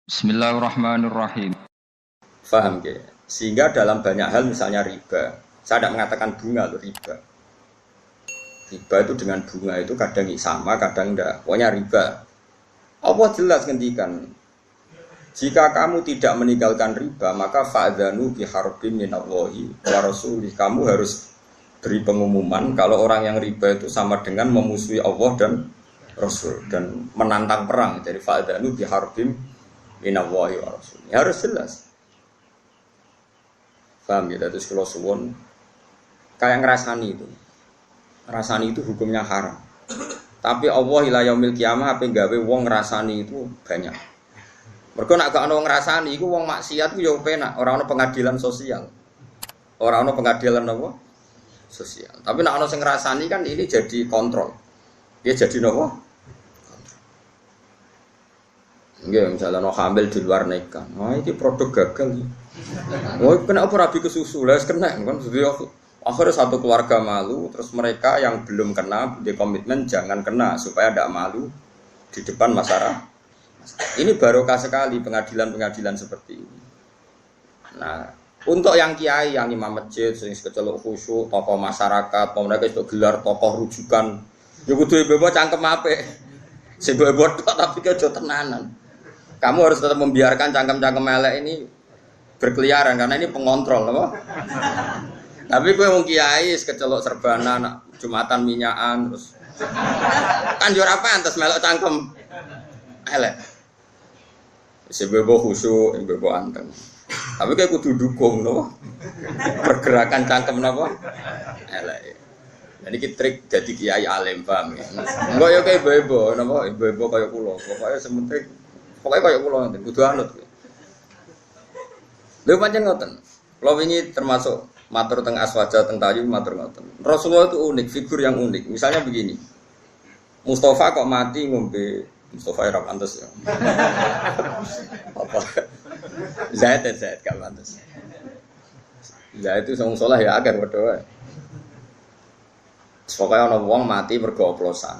Bismillahirrahmanirrahim. Faham ya? Sehingga dalam banyak hal misalnya riba, saya tidak mengatakan bunga loh riba. Riba itu dengan bunga itu kadang sama, kadang enggak. Pokoknya riba. Allah jelas ngendikan, jika kamu tidak meninggalkan riba, maka fa'dzanu biharbin minallahi wa rasulih. Kamu harus beri pengumuman kalau orang yang riba itu sama dengan memusuhi Allah dan Rasul dan menantang perang. Jadi fa'dzanu biharbin minallahi wa rasulih. Harus jelas. Paham ya? Terus kalau suwon kayak ngerasani itu hukumnya haram. Tapi Allah ila yaumil qiyamah apa gawe wong ngrasani itu banyak. Mergo nek gak ono ngrasani iku wong maksiat ku yo penak, ora ono pengadilan sosial. Ora ono pengadilan apa? Sosial. Tapi nek ono sing ngrasani kan ini jadi kontrol. Dia jadi napa? Nggih, misalnya no hamil di luar nikah. Wah, ini produk gagal. Oh, kenapa rabi ke susu? Lah kena kan. Jadi akhirnya satu keluarga malu, terus mereka yang belum kena di komitmen jangan kena supaya tidak malu di depan masyarakat. Ini barokah sekali pengadilan-pengadilan seperti ini. Nah, untuk yang kiai, yang imam masjid, sing kecelok khusyuk, tokoh masyarakat, mereka itu gelar tokoh rujukan. Ya kudu ibu cangkem apik. Sing ibu tapi kejo tenanan. Kamu harus tetap membiarkan cangkem-cangkem elek ini berkeliaran karena ini pengontrol, apa? Tapi gue wong kiai kecelok serbana, jumatan minyakan terus. Kan yo ora pantes melok cangkem elek. Sebebo khusyuk, sebebo anteng. Tapi kayak kudu dukung loh. Pergerakan cangkem napa? Elek. Jadi kita trik jadi kiai alim paham ya. Enggak ya kayak ibu-ibu, napa? Ibu-ibu kayak kula. Pokoknya sementing pokoknya kayak kula nanti kudu anut. Lha pancen ngoten. Kalau ini termasuk matur teng aswaja teng tayu matur ngoten. Rasulullah itu unik, figur yang unik. Misalnya begini. Mustafa kok mati ngombe Mustafa era pantes ya. Apa? Zaid gak pantes. Zaid itu sing saleh ya agar padha wae. Pokoknya ana wong mati mergo oplosan.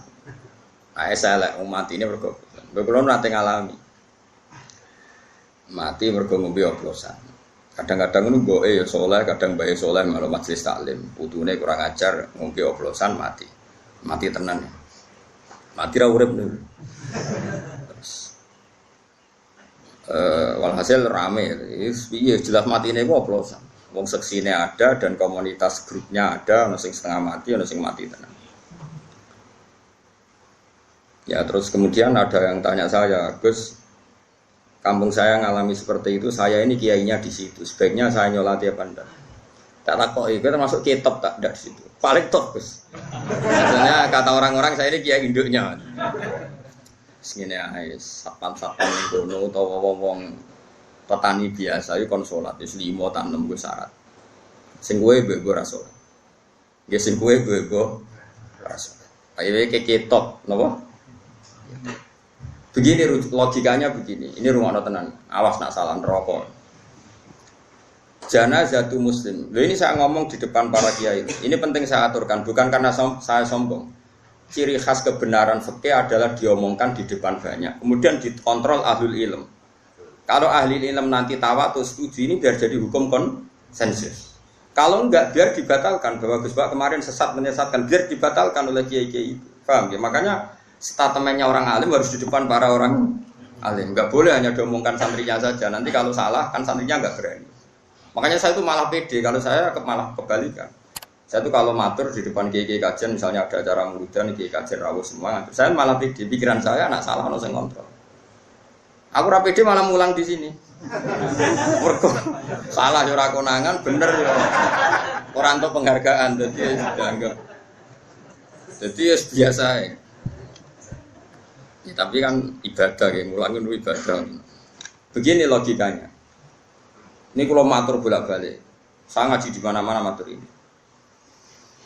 Nah, elek wong mati ini mergo oplosan. Kulo nate ngalami. Mati mergo ngombe oplosan. Kadang-kadang ngono mboke ya saleh, kadang bae saleh malah majelis taklim. Putune kurang ajar ngombe oplosan mati. Mati tenan. Mati ra urip niku. Walhasil rame. Piye jelas matine ku oplosan. Wong seksine ada dan komunitas grupnya ada, ono sing setengah mati, ono sing mati tenan. Ya terus kemudian ada yang tanya saya, Gus, kampung saya ngalami seperti itu, saya ini kiainya di situ, sebaiknya saya nyolati apa enggak? Tak takoki, itu termasuk kitab tak ada di situ. Paling top, Gus. Biasanya kata orang-orang saya ini kiai induknya. Segini ae, satpam-satpam ning kono utawa wong petani biasa iki kon salat wis 5 ta 6 go syarat. Sing kowe mbok ora salat. Nggih sing kowe mbok ora salat. Ayo iki ketok napa? Begini logikanya begini. Ini rumah tenan. Awas nak salah neraka. Janazatu muslim. Loh ini saya ngomong di depan para kiai. Ini penting saya aturkan bukan karena saya sombong. Ciri khas kebenaran fikih adalah diomongkan di depan banyak. Kemudian dikontrol ahlul ilm. Kalau ahli ilm nanti tawatur setuju ini biar jadi hukum konsensus. Kalau enggak biar dibatalkan bahwa Gus Bak kemarin sesat menyesatkan biar dibatalkan oleh kiai-kiai itu. Paham ya? Makanya statementnya orang alim harus di depan para orang alim. Enggak boleh hanya diomongkan santrinya saja. Nanti kalau salah kan santrinya enggak berani. Makanya saya itu malah pede. Kalau saya malah kebalikan. Saya itu kalau matur di depan kiai-kiai kajian misalnya ada acara muludan kiai kajian rawuh semua. Saya malah pede. Pikiran saya anak salah ono sing kontrol. Aku rapede malah mulang di sini. Mergo salah yo ora konangan, bener yo. Ora entuk penghargaan dadi dianggap. Dadi wis biasa ae. Ya, tapi kan ibadah ya, mulang itu ibadah. Begini logikanya. Ini kalau matur bolak-balik. Saya ngaji di mana-mana matur ini.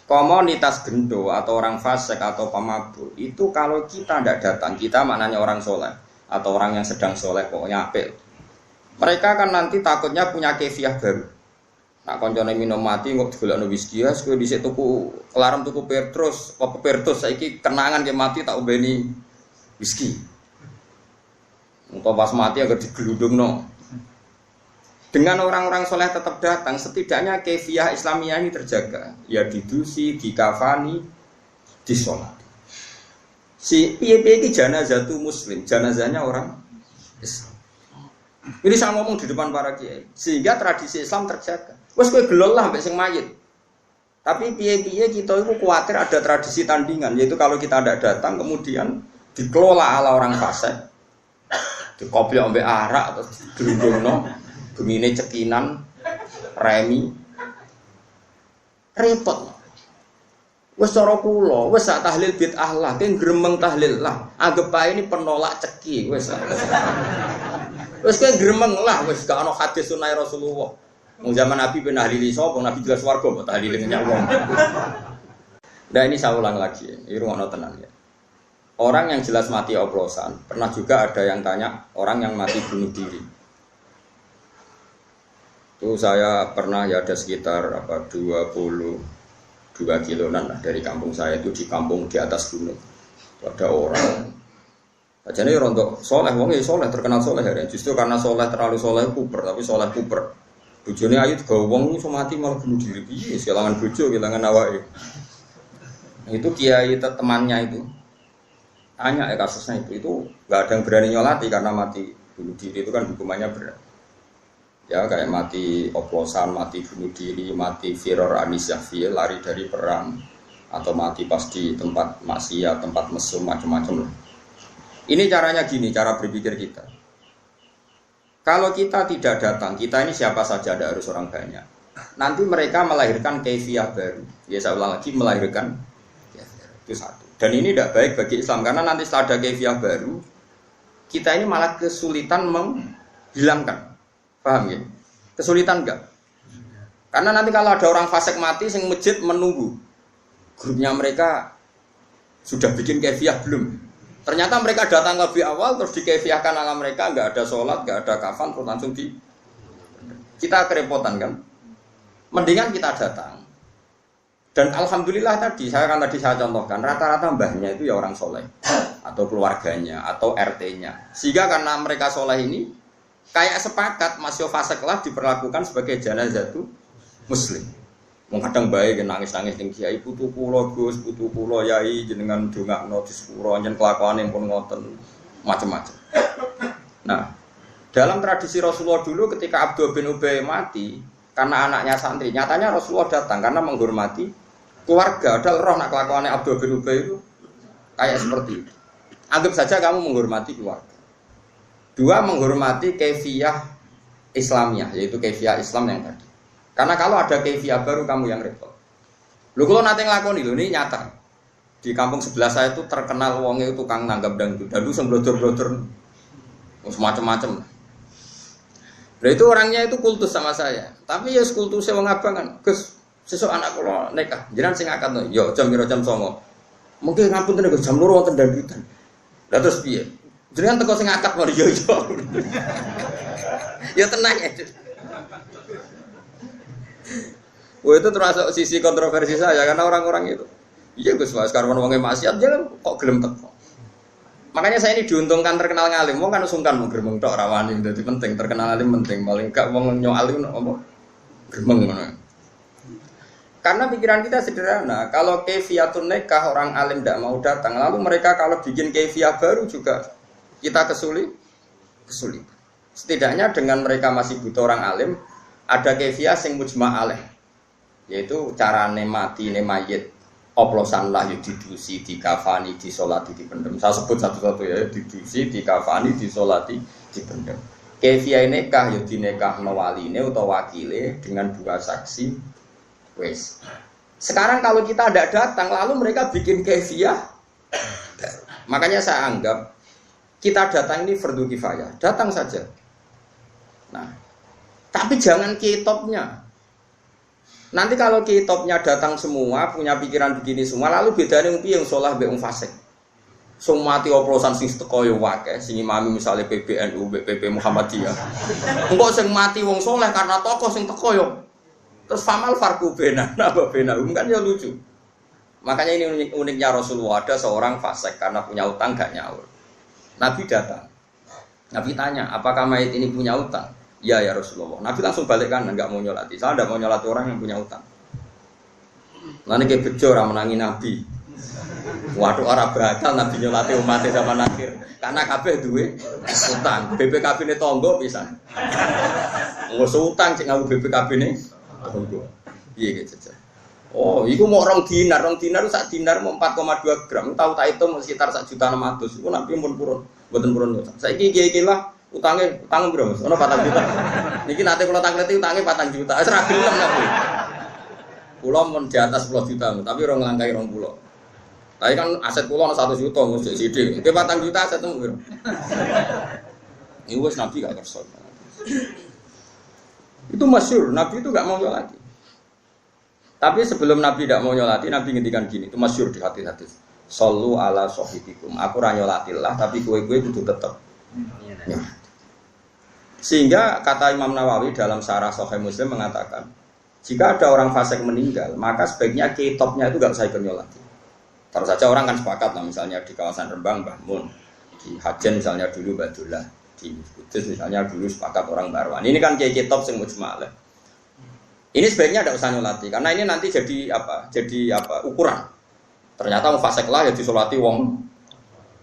Komunitas gendo atau orang fasik atau pemabuk itu kalau kita tidak datang, kita maknanya orang soleh. Atau orang yang sedang soleh pokoknya apik. Mereka kan nanti takutnya punya kefiah baru. Nak koncone minum mati kok digolekno whisky ya, kowe dhisik tuku kelarem tuku Petrus, apa Petrus saiki kenangan ke mati tak ubeni whisky. Untuk pas mati agak digeludung no. Dengan orang-orang soleh tetap datang, setidaknya kefiah Islamiyah ini terjaga. Ya didusi, dikafani, disolat. Si piye-piye ini janazah itu muslim, janazahnya orang Islam. Ini saya ngomong di depan para kiai, sehingga tradisi Islam terjaga. Wes kowe gelol lah mbek sing mayit. Tapi piye-piye kita itu khawatir ada tradisi tandingan, yaitu kalau kita tidak datang kemudian dikelola ala orang fasik. Dikopiok mbek arak atau digelundungno, bengine cekinan, remi. Repot. Wes cara kula, wes sak tahlil bid'ah lah, ten gremeng tahlil lah. Anggap ae ini penolak ceki, wes. Wes kae gremeng lah, wes gak ono hadis sunah Rasulullah. Wong zaman Nabi ben tahlili sapa, Nabi jelas warga kok tahlilin nyak wong. Nah ini saya ulang lagi, ini rumono tenan ya. Orang yang jelas mati oplosan, pernah juga ada yang tanya orang yang mati bunuh diri. Itu saya pernah ya ada sekitar 22 kiloan lah dari kampung saya, itu di kampung di atas gunung. Ada orang ajane rontok soleh, wong ya soleh, terkenal soleh ya. Justru karena soleh terlalu soleh kuper, tapi soleh kuper. Bojone ayu gawe wong iso mati malah bunuh diri. Piye kelangan bojo, kelangan awake. Nah, itu kiai temannya itu. Tanya ya kasusnya itu enggak ada yang berani nyolati karena mati bunuh diri itu kan hukumannya berat. Ya kayak mati oplosan, mati bunuh diri, mati firor anisyafi, lari dari perang, atau mati pas di tempat maksiat, tempat mesum, macam-macam. Ini caranya gini, cara berpikir kita. Kalau kita tidak datang, kita ini siapa saja, tidak harus orang banyak. Nanti mereka melahirkan kaifiah baru. Ya saya ulang lagi, melahirkan itu satu. Dan ini tidak baik bagi Islam, karena nanti setelah ada kaifiah baru, kita ini malah kesulitan menghilangkan. Paham ya? Kesulitan enggak? Karena nanti kalau ada orang fasik mati, sing masjid menunggu. Grupnya mereka sudah bikin kaifiah belum? Ternyata mereka datang lebih awal, terus dikaifiahkan ala mereka, enggak ada sholat, enggak ada kafan, terus langsung di... Kita kerepotan kan? Mendingan kita datang. Dan alhamdulillah tadi, saya contohkan, rata-rata mbahnya itu ya orang soleh. Atau keluarganya, atau RT-nya. Sehingga karena mereka soleh ini, kayak sepakat masih fasik lah diperlakukan sebagai janazah itu muslim. Kadang baik nangis-nangis ning kiai putu kula Gus, putu kula yai jenengan dongakno di sepuro njen kelakuane pun ngoten macam-macam. Nah, dalam tradisi Rasulullah dulu ketika Abdul bin Ubay mati karena anaknya santri, nyatanya Rasulullah datang karena menghormati keluarga. Ada roh nak kelakuane Abdul bin Ubay itu kayak seperti itu. Anggap saja kamu menghormati keluarga. Dua, menghormati kaifiah Islamiyah, yaitu kaifiah Islam yang tadi. Karena kalau ada kaifiah baru kamu yang repot. Lu kalau nanti ngelakoni, lu ini nyata. Di kampung sebelah saya itu terkenal wongnya itu tukang nanggap dangdut. Dan lu sembrotor-brotor semacam-macam. Nah itu orangnya itu kultus sama saya. Tapi ya kultusnya wong abang kan. Gus, sesuk anak kula nikah. Jenengan sing akad no. Yo jam 9 jam 09. Mungkin ngapunten Gus jam 2 wonten dangdutan. Lah terus piye? Jenengan teko sing akad mari yo. Ya tenang ya. Wah itu termasuk sisi kontroversi saya karena orang-orang itu. Iya Gus, sekarang wongnya maksiat jangan kok gelem teko. Makanya saya ini diuntungkan terkenal ngalim. Wong kan sungkan mau gremeng tok rawani dadi penting, terkenal alim penting, paling gak wong nyoalim apa gremeng ngono. Karena pikiran kita sederhana, kalau kaifiatun nikah orang alim tidak mau datang, lalu mereka kalau bikin kaifiah baru juga kita kesulitan. Setidaknya dengan mereka masih butuh orang alim, ada kaifiah sing mujma' alaih. Yaitu carane mati ne mayit oplosan lah ya didusi, dikafani, disolati, dipendem. Saya sebut satu-satu ya, didusi, dikafani, disolati, dipendem. Kaifiah nikah ya dinekahno waline utawa wakile dengan 2 saksi. Wes. Sekarang kalau kita tidak datang lalu mereka bikin kaifiah. Makanya saya anggap kita datang ini fardu kifayah. Datang saja. Nah, tapi jangan kitopnya. Nanti kalau kitopnya datang semua, punya pikiran begini semua, lalu bedanya yang sholah be fasik. Semua mati oplosan sing teko yo wake, sing imami misalnya PBNU, BP Muhammadiyah. Engko sing mati wong soleh karena tokoh sing teko yo. Terus famal farku bena, apa bena kan ya lucu. Makanya ini uniknya Rasulullah, ada seorang fasik karena punya utang gak nyaur. Nabi datang. Nabi tanya, apakah mayit ini punya utang? Ya ya Rasulullah. Nabi langsung balik kanan, nggak mau nyolati. Saya tidak mau nyolati orang yang punya utang. Nanti kayak bejo orang menangi Nabi. Waduh orang bakal Nabi nyolati umatnya zaman akhir. Karena kabeh duwe utang. BPKB ini tonggo bisa. Nggak utang cek ngaku BPKB ini tonggo. Iya gitu. Oh, itu mau rong dinar itu sak dinar mau 4,2 gram. Tahu tak itu mau sekitar 1.600.000. Itu Nabi pun purun, buatan purun. Saya iki lah utangnya bro. Ono 4 juta. Niki nanti kalau takleti utangnya 4 juta. Serah gelem Nabi. Pulau pun di atas 10 juta, tapi orang ngelangkai 20. Tapi kan aset pulau 1 juta, mesti sidik. Ke 4 juta aset temu bro. Ini wes Nabi gak kerson. Itu masyhur, Nabi itu gak mau nyolati. Tapi sebelum Nabi tidak mau nyolati, Nabi ngendikan gini, itu masyhur di hati-hati. Sallu ala sahibikum. Aku ra nyolatilah, tapi kue-kue kudu tetep. Ya. Sehingga kata Imam Nawawi dalam Syarah Sahih Muslim mengatakan, jika ada orang fasik meninggal, maka sebaiknya kitabnya itu gak usah ikut nyolati. Terus saja orang kan sepakat lah, misalnya di kawasan Rembang, Mbah Mun, di Hajen misalnya dulu Badullah, di Kudus misalnya dulu sepakat orang Barwan. Ini kan kiai kitab sing mujmalah. Ini sebaiknya tidak usah nyolati, karena ini nanti jadi ukuran. Ternyata mau fasek lah ya disolati wong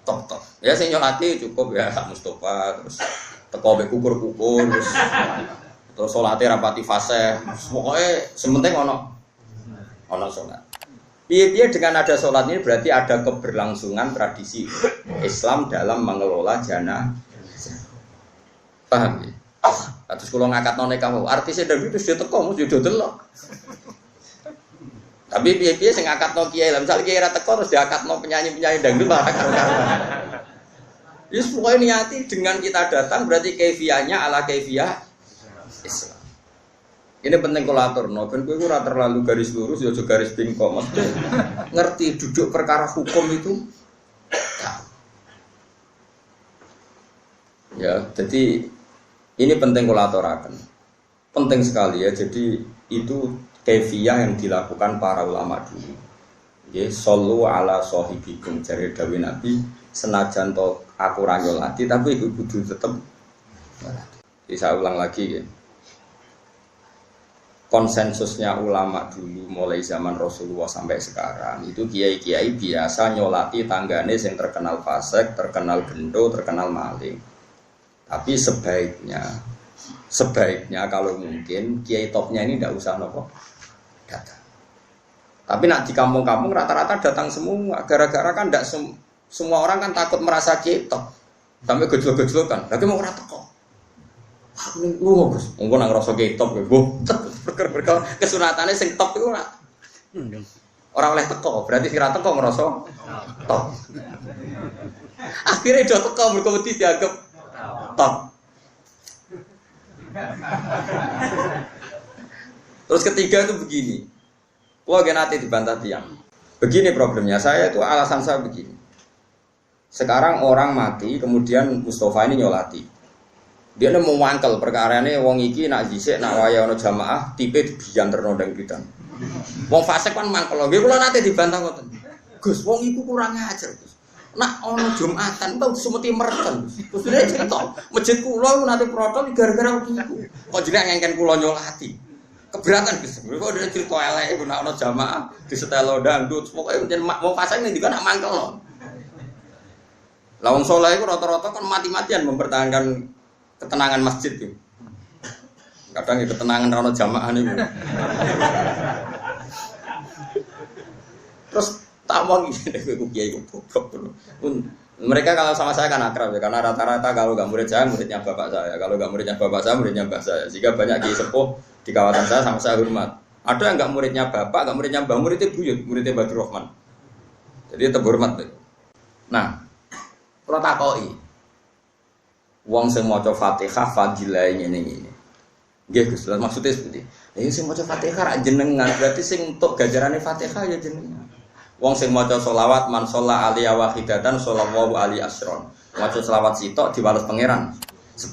top. Ya sing nyolati cukup ya sak Mustofa, terus teko be kukur-kukur, terus solate rapati fasek. Pokoknya sementing ono solat. Piye-piye dengan ada solat ini berarti ada keberlangsungan tradisi Islam dalam mengelola jenazah. Paham ya? Terus kalau ngangkat none kamu, artisnya dari itu sudah teko, mesti sudah delok. Tapi piye-piye sing ngangkat no kiai, misalnya kiai ra teko terus diangkat no penyanyi-penyanyi dangdut malah karo-karoan. Jadi pokoknya niati dengan kita datang berarti kaifiahnya ala kaifiah Islam. Ini penting kolator, no ben kowe ora terlalu garis lurus ya aja garis bingkong. Mesti ngerti duduk perkara hukum itu. Ya, jadi ini penting kulaturakan, penting sekali ya. Jadi itu kaifiah yang dilakukan para ulama dulu. Ya, sallu ala sahibikum jare dawuh Nabi, senajan to aku ra nyolati tapi iku kudu tetep. Jadi saya ulang lagi ya. Konsensusnya ulama dulu mulai zaman Rasulullah sampai sekarang itu kiai-kiai biasa nyolati tanggane yang terkenal fasik, terkenal gendo, terkenal maling. Tapi sebaiknya kalau mungkin kiai topnya ini tidak usah datang. Tapi nak di kampung-kampung rata-rata datang semua. Gara-gara kan tidak semua orang kan takut merasa kiai top. Sampai gejol-gejol kan. Lagi mau rata kok. Lu Gus, mungkin nang rasa kiai top gue. Berker kesunatannya sing top itu orang oleh teko. Berarti si rata kok ngerasa top. Akhirnya udah teko berkomedi dianggap top. Terus ketiga itu begini. Wah nanti dibantah tiang. Begini problemnya, saya itu alasan saya begini. Sekarang orang mati, kemudian Mustafa ini nyolati. Dia mau mangkel perkara ini, wong iki nak jisik, nak waya ono jamaah, tipe dibijan ternodang kita. Wong fasik kan mangkel, gue kalau nanti dibantah ngoten. Gus, wong iku kurang ajar Gus. Nak ono Jumatan tau semeti mereken. Terus dia cerita, masjid kula nanti protol gara-gara iku. Kok jenengan ngengken kula nyolati. Keberatan Gus. Kok dia cerita elek iku nak ono jamaah disetelo dangdut. Pokoke pancen mau fasik ning juga nak mangkel. Lah wong saleh iku rata-rata kan mati-matian mempertahankan ketenangan masjid itu. Kadang ya ketenangan ono jamaah niku. Terus tak mau gini, kiai goblok. Mereka kalau sama saya kan akrab ya, karena rata-rata kalau nggak murid saya, muridnya bapak saya. Kalau nggak muridnya bapak saya, muridnya mbah saya. Jika banyak kiai sepuh di kawasan saya, sama saya hormat. Ada yang nggak muridnya bapak, nggak muridnya mbah, muridnya buyut, muridnya Badrul Rahman. Jadi tetap hormat. Nah, kalau takoi, wong sing maca Fatihah fadilah ini. Nggih Gus, maksudnya seperti ini. Sing maca Fatihah ra jenengan, berarti sing untuk gajarane Fatihah ya jenengan. Wong sing maca selawat man sholla alaihi wahidatan shallallahu alaihi asron. Maca selawat sitok diwales pangeran 10.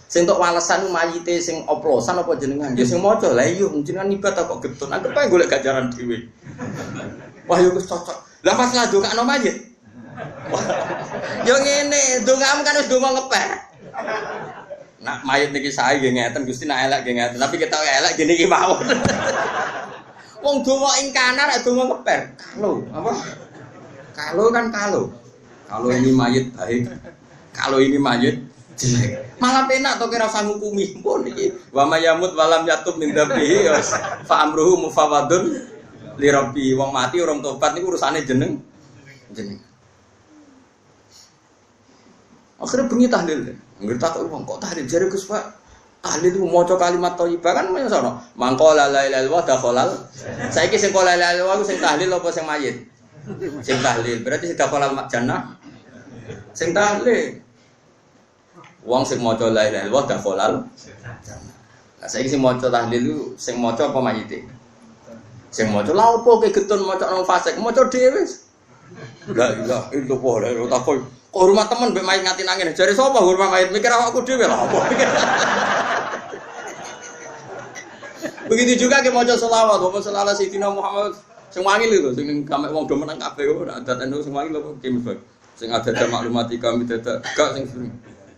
Sing tok walesan mayite sing oplosan apa jenengan? Ya sing maca lha iya jenengan ibadah kok getun. Anggap ae golek gajaran dhewe. Wah yo wis cocok. Lah pas ngadongakno mayit. Yo ngene, dongamu kan wis donga ngepek. Nak mayit niki sae nggih ngeten Gusti nak elek nggih ngeten. Tapi kita elek gini iki mawon. Wong donga ing kanan nek donga ngeper. Kalau apa? Kalau kan kalau. Kalau ini mayit baik. Kalau ini mayit jelek. Malah penak to kira usah ngukumi pun iki. Wa mayamut walam yatub min dzabihi fa amruhu mufawadun li rabbi. Wong mati urung tobat niku urusane jeneng. Akhirnya bengi tahlil. Ngerti tak wong kok tahlil jare Gus Pak. Tahlil itu maca kalimat thayyibah kan menyang mangqala la ilaha illallah dakhalal. Saiki sing qala la ilaha illallah sing tahlil apa sing mayit? Sing tahlil. Berarti sing dakhalal jannah. Sing tahlil. Wong sing maca la ilaha illallah dakhalal jannah. Lah saiki sing maca tahlil itu sing maca apa mayite? Sing maca lha opo ke getun maca nang fasik maca dhewe. La ilaha illallah ora takon. Hormat temen mbek mayit ngati nangin. Jare sapa hormat mayit mikir awakku dhewe lha apa. Begitu juga ke maca selawat, wa sallallahu sayyidina Muhammad sing wangil itu sing kamek wong do menang kabeh ora adat anu sing wangil apa ki misbah. Sing ada maklumati kami dadak gak sing sering.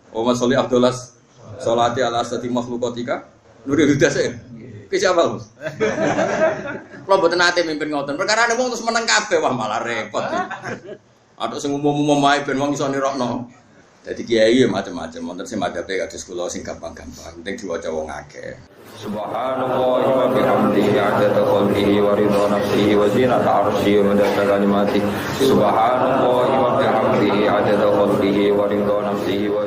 Wa sholli afdalas sholati ala asati makhluqatika nuri hudas e. Ki siapa, Mas? Kalau mboten nate mimpin ngoten. Perkara wong terus menang kabeh wah malah repot. Ada sing umum-umum wae ben wong iso nirokno. Dadi kiai ya macam-macam, wonten sing madhape kados kula sing gampang-gampang, penting diwaca wong akeh. Subhanallah wa bihamdihi adada khalqihi wa ridha nafsihi wa zinata arsyihi wa midada kalimatihi. Subhanallah wa bihamdihi adada khalqihi wa ridha nafsihi wa